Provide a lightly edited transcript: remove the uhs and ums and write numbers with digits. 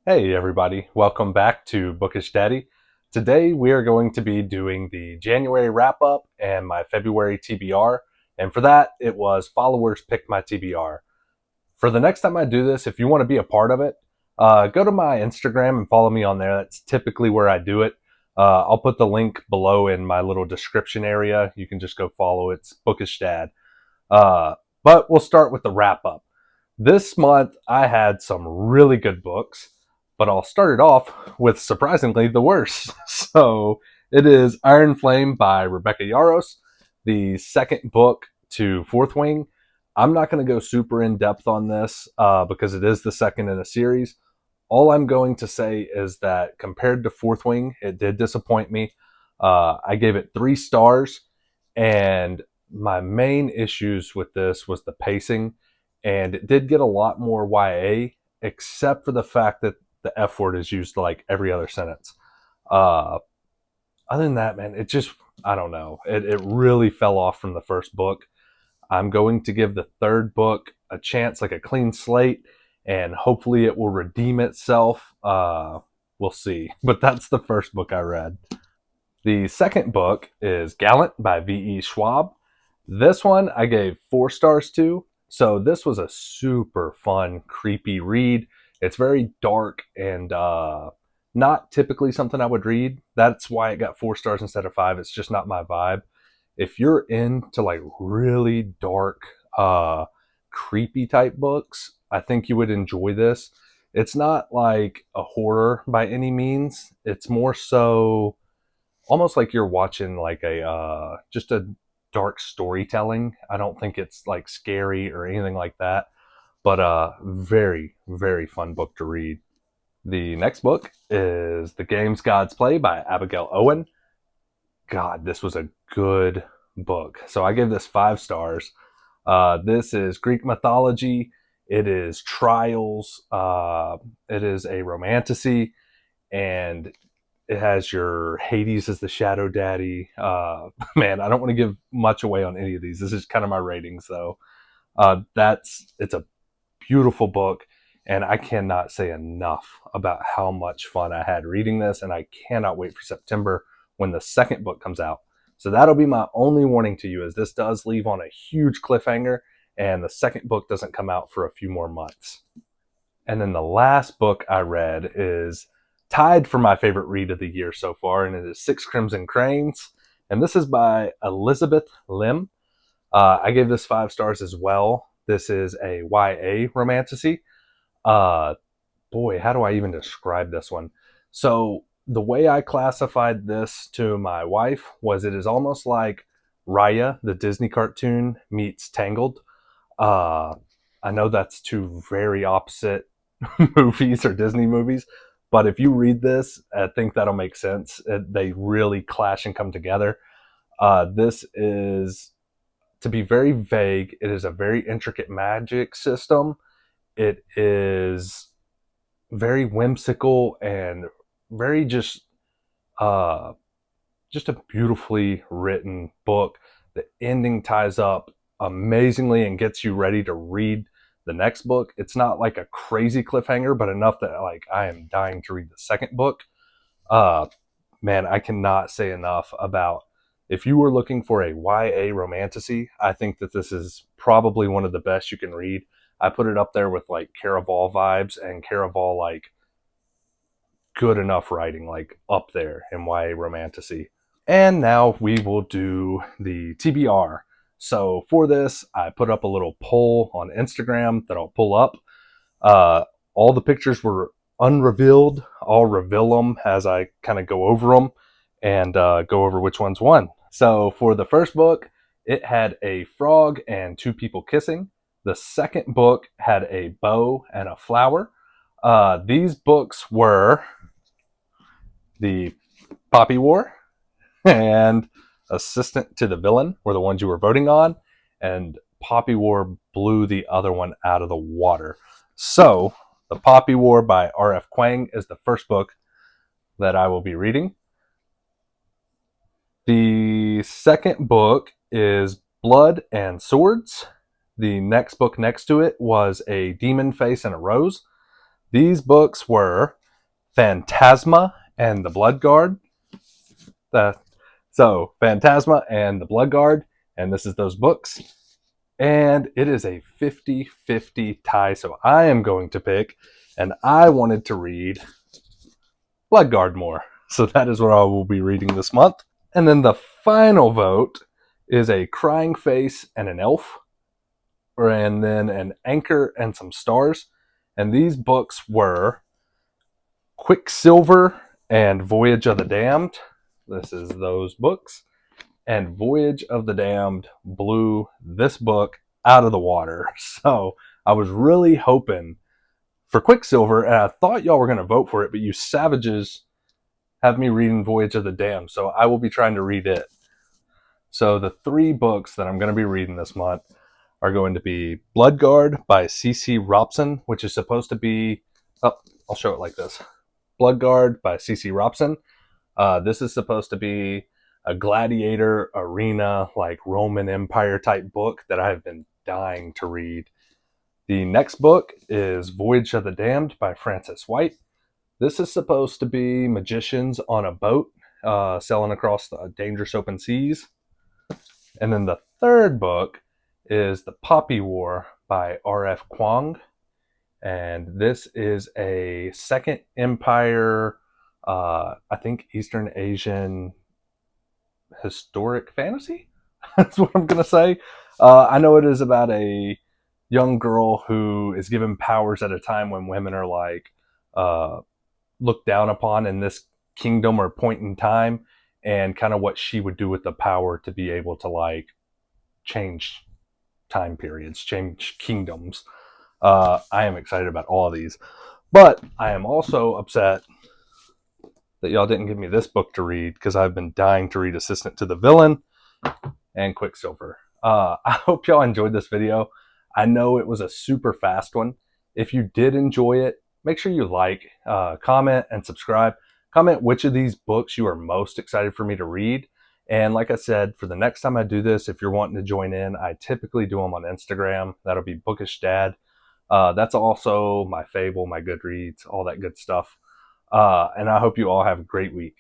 Hey everybody, welcome back to Bookish Daddy. Today we are going to be doing the January wrap up and my February TBR. And for that, it was followers picked my TBR. For the next time I do this, if you want to be a part of it, go to my Instagram and follow me on there. That's typically where I do it. I'll put the link below in my little description area. You can just go follow. It's Bookish Dad. Uh, but we'll start with the wrap up. This month I had some really good books, but I'll start it off with surprisingly the worst. So it is Iron Flame by Rebecca Yarros, the second book to Fourth Wing. I'm not going to go super in depth on this because it is the second in a series. All I'm going to say is that compared to Fourth Wing, it did disappoint me. I gave it 3 stars, and my main issues with this was the pacing, and it did get a lot more YA, except for the fact that the F word is used like every other sentence. Uh, Other than that, man, it just, I don't know. It really fell off from the first book. I'm going to give the third book a chance, like a clean slate, and hopefully it will redeem itself. We'll see. But that's the first book I read. The second book is Gallant by V.E. Schwab. This one I gave 4 stars to. So this was a super fun, creepy read. It's very dark and not typically something I would read. That's why it got 4 stars instead of 5. It's just not my vibe. If you're into like really dark, creepy type books, I think you would enjoy this. It's not like a horror by any means. It's more so almost like you're watching like a just a dark storytelling. I don't think it's like scary or anything like that, but very very fun book to read. The next book is The Games Gods Play by Abigail Owen. God, this was a good book. So I give this 5 stars. This is Greek mythology. It is trials. It is a romantasy, and it has your Hades as the shadow daddy. Man, I don't want to give much away on any of these. This is kind of my ratings, though. It's a beautiful book, and I cannot say enough about how much fun I had reading this, and I cannot wait for September when the second book comes out. So that'll be my only warning to you, is this does leave on a huge cliffhanger, and the second book doesn't come out for a few more months. And then the last book I read is tied for my favorite read of the year so far, and it is Six Crimson Cranes. And this is by Elizabeth Lim. I gave this 5 stars as well. This is a YA romantasy. Uh, Boy, how do I even describe this one? So the way I classified this to my wife was it is almost like Raya, the Disney cartoon, meets Tangled. Uh, I know that's two very opposite movies or Disney movies, but if you read this, I think that'll make sense. They really clash and come together. This is, to be very vague, it is a very intricate magic system. It is very whimsical and very uh, just a beautifully written book. The ending ties up amazingly and gets you ready to read the next book. It's not like a crazy cliffhanger, but enough that like I am dying to read the second book. Uh, Man, I cannot say enough about, if you were looking for a YA romantasy, I think that this is probably one of the best you can read. I put it up there with like Caraval vibes, and Caraval like good enough writing, like up there in YA romantasy. And now we will do the TBR. So for this, I put up a little poll on Instagram that I'll pull up. Uh, all the pictures were unrevealed. I'll reveal them as I kind of go over them and go over which ones won. So for the first book, it had a frog and 2 people kissing. The second book had a bow and a flower. These books were The Poppy War and Assistant to the Villain were the ones you were voting on, and Poppy War blew the other one out of the water. So, The Poppy War by R.F. Kuang is the first book that I will be reading. The second book is Blood and Swords. The next book next to it was A Demon Face and a Rose. These books were Phantasma and the Blood Guard. So Phantasma and the Blood Guard, and this is those books. And it is a 50-50 tie, so I am going to pick, and I wanted to read Blood Guard more. So that is what I will be reading this month. And then the final vote is a Crying Face and an Elf, and then an Anchor and some Stars. And these books were Quicksilver and Voyage of the Damned. This is those books. And Voyage of the Damned blew this book out of the water. So I was really hoping for Quicksilver, and I thought y'all were going to vote for it, but you savages have me reading Voyage of the Damned, so I will be trying to read it. So the 3 books that I'm going to be reading this month are going to be Blood Guard by C.C. Robson, which is supposed to be... Oh, I'll show it like this. Blood Guard by C.C. Robson. This is supposed to be a gladiator arena, like Roman Empire type book that I have been dying to read. The next book is Voyage of the Damned by Francis White. This is supposed to be magicians on a boat sailing across the dangerous open seas. And then the third book is The Poppy War by R.F. Kuang. And this is a Second Empire, I think Eastern Asian historic fantasy. That's what I'm going to say. I know it is about a young girl who is given powers at a time when women are like looked down upon in this kingdom or point in time, and kind of what she would do with the power to be able to like change time periods, change kingdoms. I am excited about all of these, but I am also upset that y'all didn't give me this book to read, because I've been dying to read Assistant to the Villain and Quicksilver. I hope y'all enjoyed this video. I know it was a super fast one. If you did enjoy it, make sure you like, comment, and subscribe. Comment which of these books you are most excited for me to read. And like I said, for the next time I do this, if you're wanting to join in, I typically do them on Instagram. That'll be Bookish Dad. That's also my Fable, my Goodreads, all that good stuff. And I hope you all have a great week.